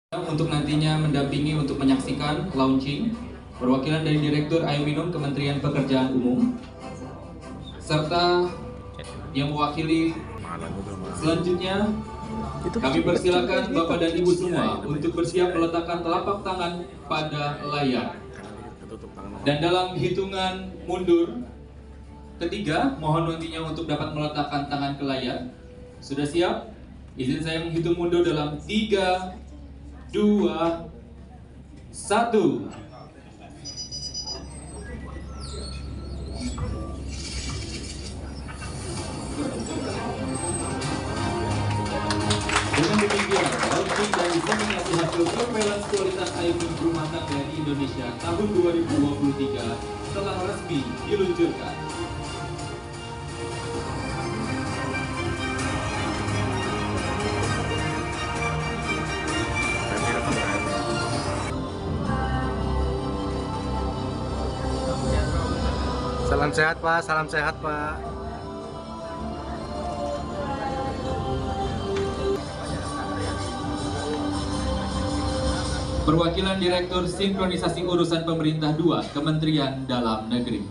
Untuk nantinya mendampingi untuk menyaksikan launching perwakilan dari Direktur Air Minum Kementerian Pekerjaan Umum serta yang mewakili selanjutnya kami persilakan Bapak dan Ibu semua untuk bersiap meletakkan telapak tangan pada layar. Dan dalam hitungan mundur ketiga, mohon nantinya untuk dapat meletakkan tangan ke layar. Sudah siap? Izin saya menghitung mundur dalam 3, 2, 1. Dengan demikian, launching dan diseminasi hasil surveillance kualitas air minum rumah tangga di Indonesia tahun 2023 telah resmi diluncurkan. Salam sehat Pak, salam sehat Pak. Perwakilan Direktur Sinkronisasi Urusan Pemerintah 2 Kementerian Dalam Negeri.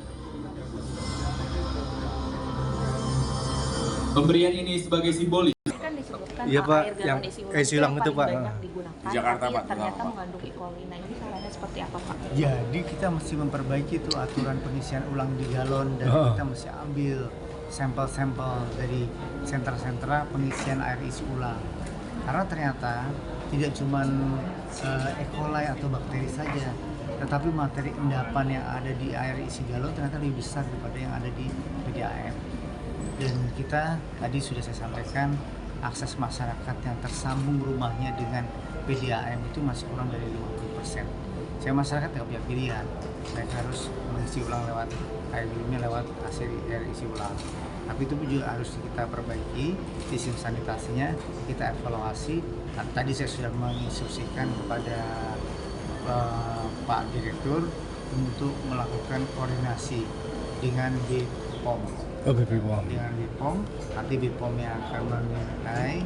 Pemberian ini sebagai simbolis. Kan disebutkan Iya Pak, air yang galon isi ulang ulang itu Pak. banyak digunakan, Di Jakarta, tapi Pak, ternyata Pak. mengandung E. coli. Nah, ini caranya seperti apa Pak? Jadi kita mesti memperbaiki itu aturan pengisian ulang di galon dan kita mesti ambil sampel-sampel dari sentra-sentra pengisian air isi ulang. Karena ternyata tidak cuma E. coli atau bakteri saja, tetapi materi endapan yang ada di air isi galon ternyata lebih besar daripada yang ada di PDAM. Dan kita tadi sudah saya sampaikan, akses masyarakat yang tersambung rumahnya dengan PDAM itu masih kurang dari 50%. Saya masyarakat tidak punya pilihan, mereka harus mengisi ulang lewat air minumnya lewat hasil air isi ulang. Tapi itu juga harus kita perbaiki, sistem sanitasinya kita evaluasi. Nah, tadi saya sudah menginstruksikan kepada Pak Direktur untuk melakukan koordinasi dengan BPOM. Dengan BPOM, nanti BPOM yang akan menilai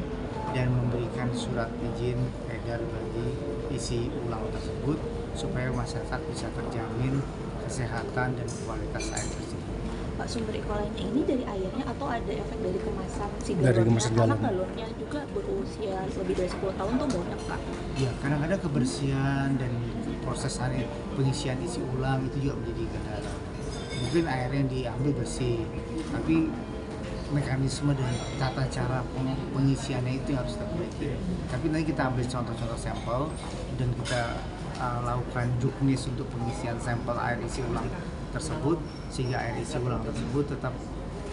dan memberikan surat izin edar bagi isi ulang tersebut supaya masyarakat bisa terjamin kesehatan dan kualitas air tersebut. Pak, sumber E. coli-nya ini dari airnya atau ada efek dari kemasan si galonnya? Dari kemasan Karena galon. galonnya juga berusia lebih dari 10 tahun tuh banyak Pak. Ya, kadang-kadang kebersihan dan proses pengisian isi ulang itu juga menjadi kendala. Mungkin airnya yang diambil bersih, tapi mekanisme dan tata cara pengisiannya itu harus diperbaiki. Tapi nanti kita ambil contoh-contoh sampel dan kita lakukan juknis untuk pengisian sampel air isi ulang tersebut sehingga air isi ulang tersebut tetap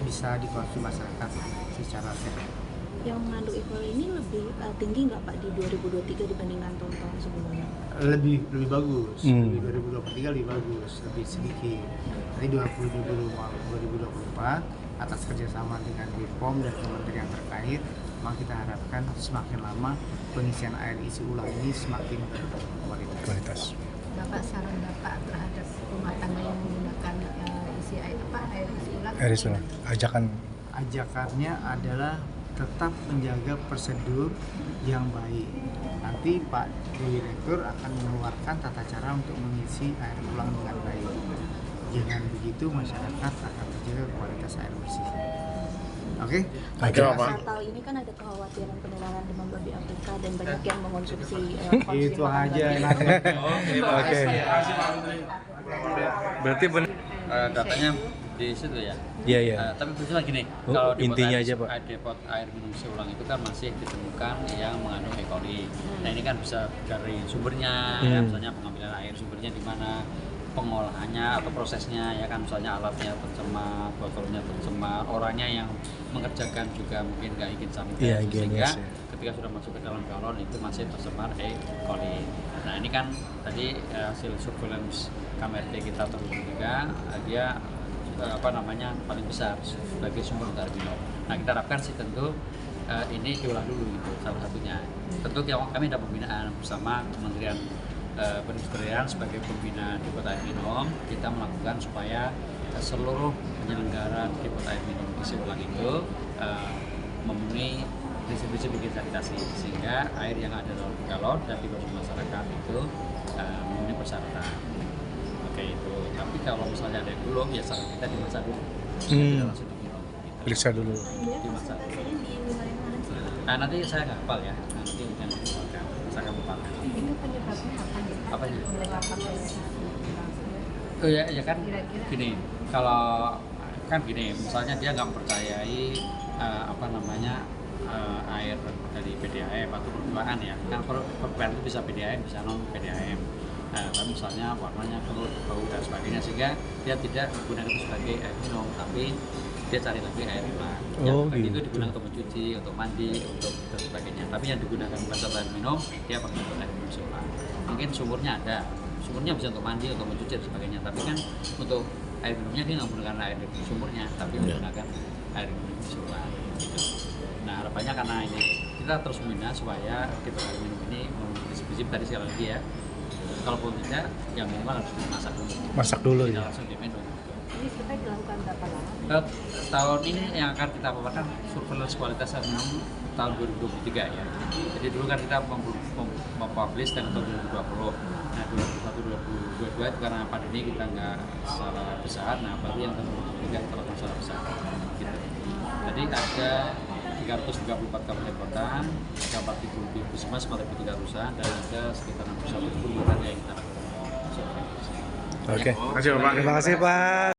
bisa dikonsumsi masyarakat secara sehat. Yang mengandung E. coli ini lebih tinggi nggak Pak di 2023 dibandingkan tahun-tahun sebelumnya? Lebih bagus. Lebih 2023 lebih bagus, lebih sedikit. Nanti 2024 atas kerjasama dengan BPOM dan kementerian terkait, maka kita harapkan semakin lama pengisian air isi ulang ini semakin berkualitas. Bapak, saran Bapak terhadap rumah tangga yang menggunakan air isi ulang? Air isi ulang, Ajakannya adalah tetap menjaga prosedur yang baik. Nanti Pak Direktur akan mengeluarkan tata cara untuk mengisi air ulang dengan baik. Jangan begitu masyarakat akan terjaga kualitas air bersih. Oke? Oke, Pak. Natal ini kan ada kekhawatiran penularan demam babi Afrika dan banyak yang mengonsumsi Itu aja. Oke. Berarti benar. Datanya di situ ya. Iya, iya. Tapi prinsipnya gini, Oh, kalau di intinya air, aja, Pak. depot air minum isi ulang itu kan masih ditemukan yang mengandung E. coli. Nah ini kan bisa dari sumbernya, ya, misalnya pengambilan air sumbernya di mana, pengolahannya atau prosesnya, ya kan, misalnya alatnya tercemar, botolnya tercemar, orangnya yang mengerjakan juga mungkin nggak izin sanitasi, Iya, sehingga higienis, ya. ketika sudah masuk ke dalam galon itu masih tercemar E. coli. Nah ini kan tadi hasil surveillance KMRT kita terbukti juga dia paling besar sebagai sumber untuk air minum. Nah kita harapkan sih tentu ini diolah dulu gitu salah satunya. Tentu kami ada pembinaan bersama Kementerian Perindustrian sebagai pembina depot air minum, kita melakukan supaya seluruh penyelenggara depot air minum isi ulang itu memenuhi prinsip-prinsip bikin sanitasi, sehingga air yang ada dalam galon dan dikonsumsi masyarakat itu memenuhi persyaratan. Oke itu. Tapi kalau misalnya ada yang belum, ya saran kita dimasak dulu. Tidak langsung diminum. Gitu. Periksa dulu. Dimasak. Biasanya di wilayah mana sih? Nah, nanti saya nggak hafal ya. Nanti yang dimakan, saya akan lupakan. Itu penyebabnya apa nih? Apa ini? Menyebabkan Oh ya kan Kira-kira. gini. Kalau kan gini, misalnya dia nggak mempercayai apa namanya air dari PDAM atau permukaan ya. Kan permukaan itu bisa PDAM, bisa non PDAM. Tapi misalnya warnanya keruh, bau dan sebagainya, sehingga dia tidak menggunakan itu sebagai air minum, tapi dia cari lagi air mineral. Yang tadi itu digunakan untuk mencuci, untuk mandi, untuk dan sebagainya. Tapi yang digunakan bukan untuk air minum, dia pakai untuk air minum solar. Mungkin sumurnya ada, sumurnya bisa untuk mandi, untuk mencuci dan sebagainya. Tapi kan untuk air minumnya dia nggak menggunakan air dari sumurnya, tapi menggunakan air minum solar. Gitu. Nah harapannya karena ini kita terus membina supaya kita air minum ini memiliki prinsip tadi sekali lagi ya. Kalaupun tidak, yang minimal harus dimasak dulu. Masak dulu Tidak ya. langsung diminum. Ini kita dilakukan berapa lama? Tahun ini yang akan kita paparkan surveillance kualitas air minum tahun 2023 ya. Jadi dulu kan kita mempublish tahun 2020. Nah 2021-2022 itu karena pandemi kita nggak secara besar. Nah baru yang tahun 2023 kita lakukan secara besar. Gitu. Jadi ada 334 kabupaten kota, 40.000 puskesmas, 4.300 dan ada sekitar 61.000 kelurahan yang kita lakukan. Oke. Terima kasih Pak.